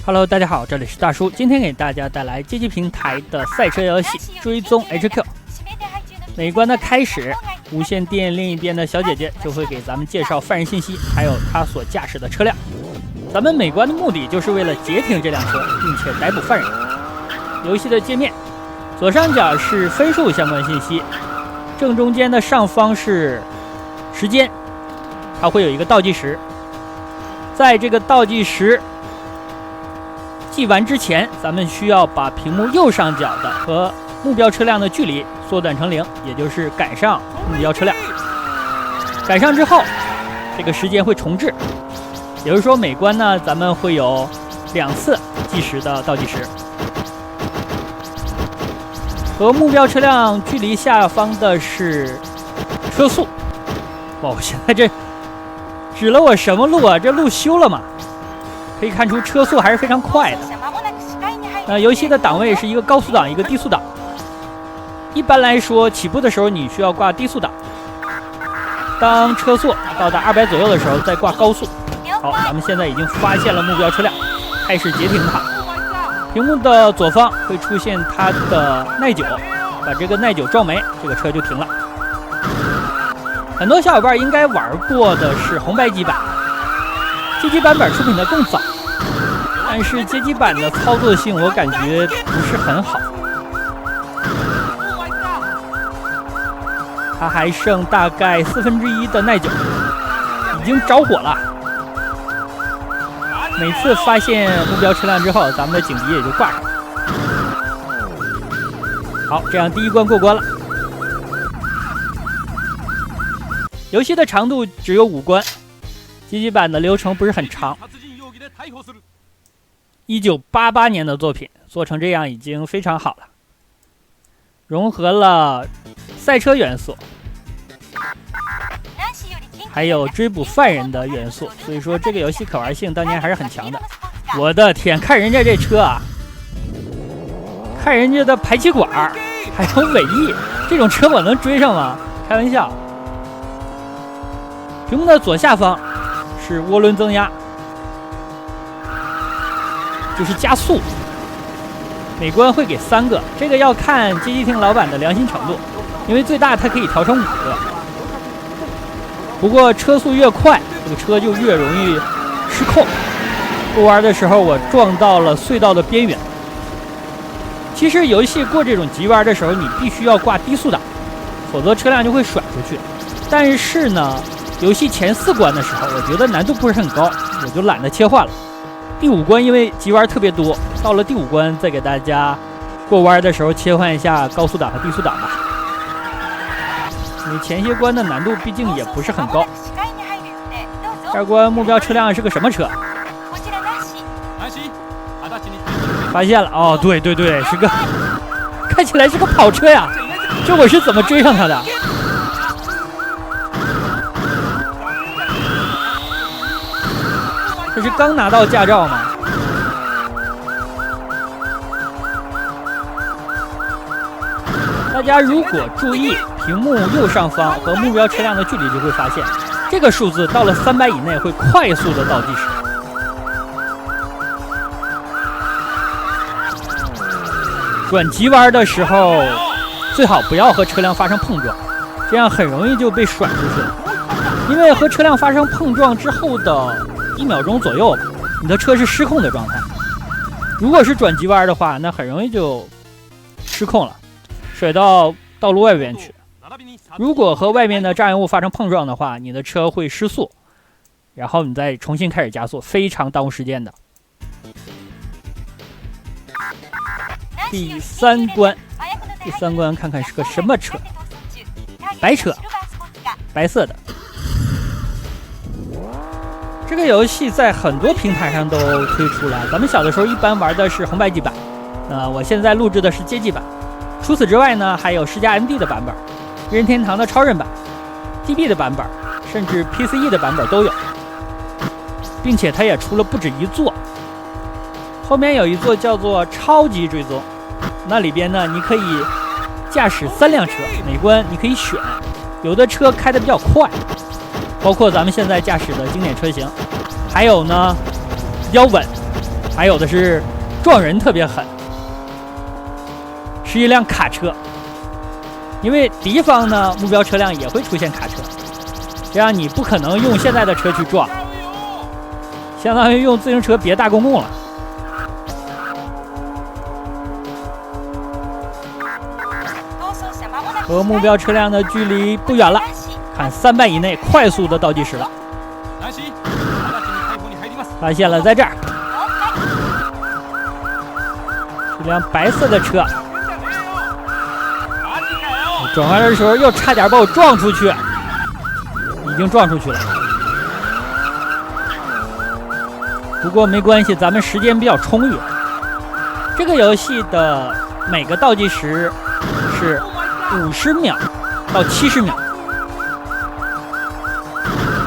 Hello， 大家好，这里是大叔，今天给大家带来街机平台的赛车游戏《追踪 HQ》。每关的开始，无线电另一边的小姐姐就会给咱们介绍犯人信息，还有他所驾驶的车辆。咱们每关的目的就是为了截停这辆车，并且逮捕犯人。游戏的界面，左上角是分数相关信息，正中间的上方是时间，它会有一个倒计时。在这个倒计时计完之前，咱们需要把屏幕右上角的和目标车辆的距离缩短成0，也就是赶上目标车辆。赶上之后，这个时间会重置，也就是说每关呢，咱们会有2次计时的倒计时。和目标车辆距离下方的是车速。哇，我现在这指了我什么路啊？这路修了吗？可以看出车速还是非常快的。游戏的档位是一个高速档，一个低速档。一般来说，起步的时候你需要挂低速档，当车速到达200左右的时候再挂高速。好，咱们现在已经发现了目标车辆，开始截停它。屏幕的左方会出现它的耐久，把这个耐久撞没，这个车就停了。很多小伙伴应该玩过的是红白机版，街机版本出品的更早，但是街机版的操作性我感觉不是很好。它还剩大概1/4的耐久，已经着火了。每次发现目标车辆之后，咱们的警笛也就挂上。好，这样第一关过关了。游戏的长度只有5关，街机版的流程不是很长。1988年的作品做成这样已经非常好了，融合了赛车元素，还有追捕犯人的元素，所以说这个游戏可玩性当年还是很强的。我的天，看人家这车啊，看人家的排气管，还有尾翼，这种车我能追上吗？开玩笑。屏幕的左下方是涡轮增压，就是加速。每关会给3个，这个要看街机厅老板的良心程度，因为最大它可以调成5个。不过车速越快，这个车就越容易失控。过弯的时候，我撞到了隧道的边缘。其实游戏过这种急弯的时候，你必须要挂低速档，否则车辆就会甩出去。但是呢，游戏前4关的时候，我觉得难度不是很高，我就懒得切换了。第5关因为急弯特别多，到了第5关再给大家过弯的时候切换一下高速档和低速档吧。因为前些关的难度毕竟也不是很高。这关目标车辆是个什么车？发现了，哦，对对对，是个看起来是个跑车呀！这我是怎么追上他的？这是刚拿到驾照吗？大家如果注意屏幕右上方和目标车辆的距离，就会发现这个数字到了300以内会快速的倒计时。转急弯的时候，最好不要和车辆发生碰撞，这样很容易就被甩出去了。因为和车辆发生碰撞之后的1秒钟左右，你的车是失控的状态。如果是转急弯的话，那很容易就失控了，甩到道路外边去。如果和外面的障碍物发生碰撞的话，你的车会失速，然后你再重新开始加速，非常耽误时间的。第3关看看是个什么车？白车，白色的。这个游戏在很多平台上都推出了，咱们小的时候一般玩的是红白机版，我现在录制的是街机版。除此之外呢，还有世嘉 MD 的版本、任天堂的超人版、DB 的版本，甚至 PCE 的版本都有，并且它也出了不止1座。后面有一座叫做超级追踪，那里边呢你可以驾驶3辆车，每关你可以选，有的车开得比较快，包括咱们现在驾驶的经典车型，还有呢比较稳，还有的是撞人特别狠，是一辆卡车。因为敌方呢目标车辆也会出现卡车，这样你不可能用现在的车去撞，相当于用自行车别大公共了。和目标车辆的距离不远了，看300以内快速的倒计时了。发现了，在这儿，这辆白色的车。转弯的时候又差点把我撞出去，已经撞出去了。不过没关系，咱们时间比较充裕。这个游戏的每个倒计时是50秒到70秒。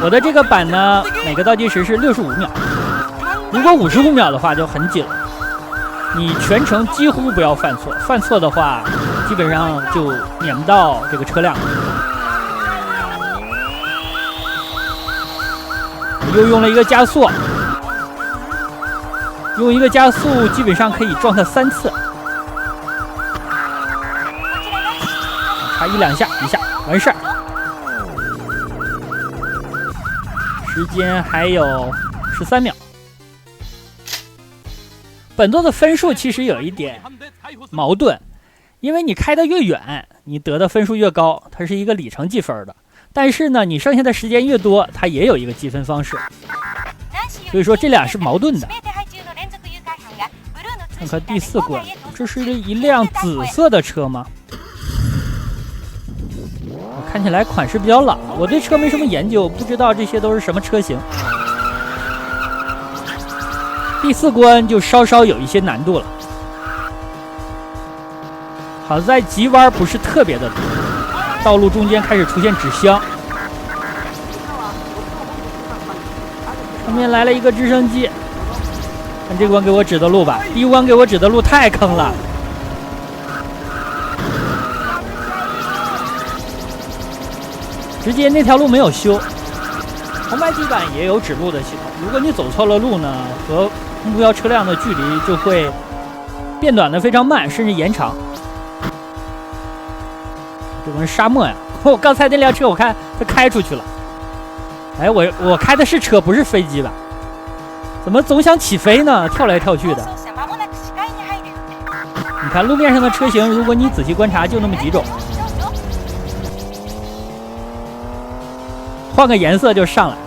我的这个版呢，每个倒计时是65秒。如果55秒的话就很紧了，你全程几乎不要犯错，犯错的话基本上就撵不到这个车辆。又用了一个加速，用一个加速基本上可以撞它3次，差1、2下，一下完事儿。时间还有13秒。本作的分数其实有一点矛盾，因为你开得越远，你得的分数越高，它是一个里程计分的。但是呢，你剩下的时间越多，它也有一个计分方式。所以说这俩是矛盾的。看看第4关，这是一辆紫色的车吗？看起来款式比较老，我对车没什么研究，不知道这些都是什么车型。第4关就稍稍有一些难度了，好在急弯不是特别的多，道路中间开始出现纸箱，上面来了一个直升机，看这关给我指的路吧，第1关给我指的路太坑了。直接那条路没有修，红白机版也有指路的系统，如果你走错了路呢，和目标车辆的距离就会变短的非常慢，甚至延长。这关沙漠呀！我刚才那辆车我看它开出去了。哎，我开的是车不是飞机吧？怎么总想起飞呢？跳来跳去的。你看路面上的车型，如果你仔细观察，就那么几种，换个颜色就上来。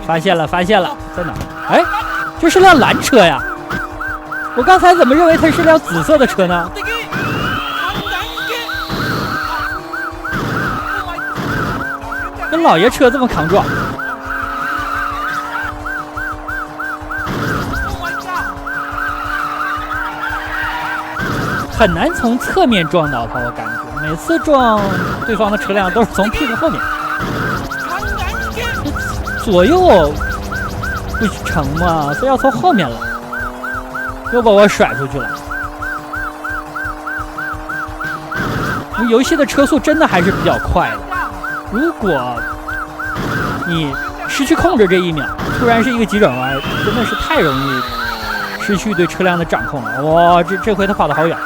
发现了，发现了，在哪？哎，这是辆蓝车呀！我刚才怎么认为它是辆紫色的车呢？跟老爷车这么扛撞。很难从侧面撞到它，我感觉每次撞对方的车辆都是从屁股后面。左右不成嘛，非要从后面来，又把我甩出去了。游戏的车速真的还是比较快的，如果你失去控制这1秒，突然是一个急转弯，真的是太容易失去对车辆的掌控了。哇，这回他跑得好远。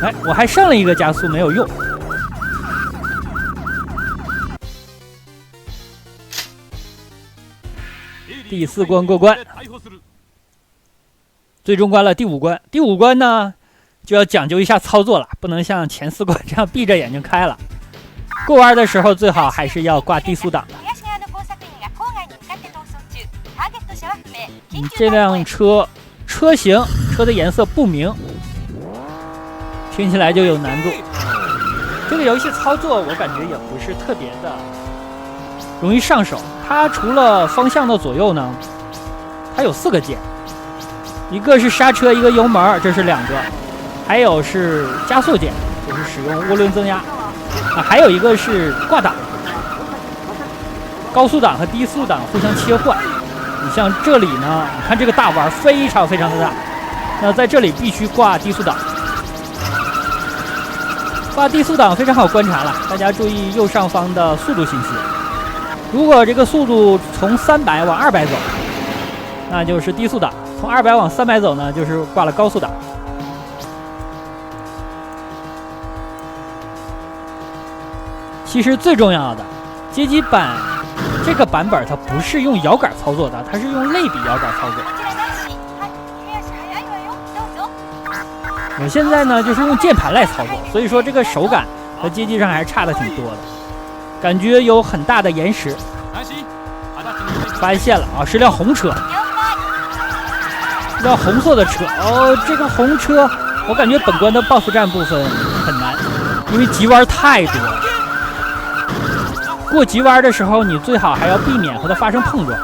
哎，我还剩了一个加速没有用。第4关过关，最终关了第5关。第5关呢，就要讲究一下操作了，不能像前4关这样闭着眼睛开了。过弯的时候最好还是要挂低速档的。这辆车型车的颜色不明，听起来就有难度。这个游戏操作我感觉也不是特别的容易上手。它除了方向的左右呢，它有4个键，一个是刹车，一个油门，这是2个，还有是加速键，就是使用涡轮增压还有一个是挂档，高速档和低速档互相切换。你像这里呢，你看这个大弯非常非常的大，那在这里必须挂低速档。挂低速档非常好观察了，大家注意右上方的速度信息。如果这个速度从300往200走，那就是低速档；从200往300走呢，就是挂了高速档。其实最重要的，街机版这个版本它不是用摇杆操作的，它是用类比摇杆操作。我现在呢就是用键盘来操作，所以说这个手感和街机上还是差的挺多的，感觉有很大的延时。发现了啊，是辆红车，一辆红色的车。哦，这个红车，我感觉本关的 BOSS 战部分很难，因为急弯太多了。过急弯的时候，你最好还要避免和它发生碰撞，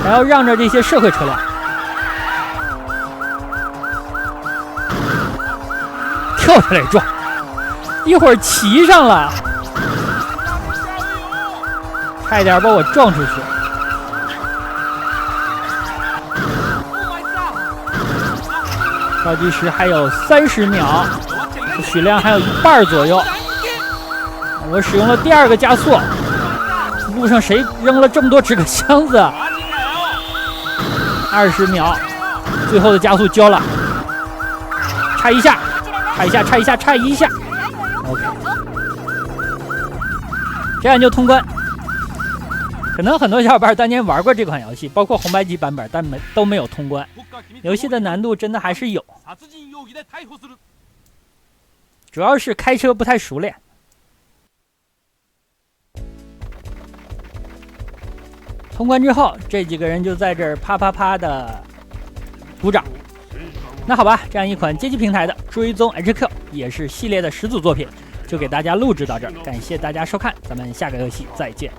还要让着这些社会车辆。跳下来撞，一会儿骑上了，差一点把我撞出去。倒计时还有30秒，血量还有一半左右。我使用了第2个加速，路上谁扔了这么多纸壳箱子？20秒，最后的加速交了，差一下。OK， 这样就通关。可能很多小伙伴当年玩过这款游戏，包括红白机版本，但都没有通关。游戏的难度真的还是有，主要是开车不太熟练。通关之后，这几个人就在这儿啪啪啪的鼓掌。那好吧，这样一款街机平台的追踪 HQ 也是系列的始祖作品，就给大家录制到这儿，感谢大家收看，咱们下个游戏再见。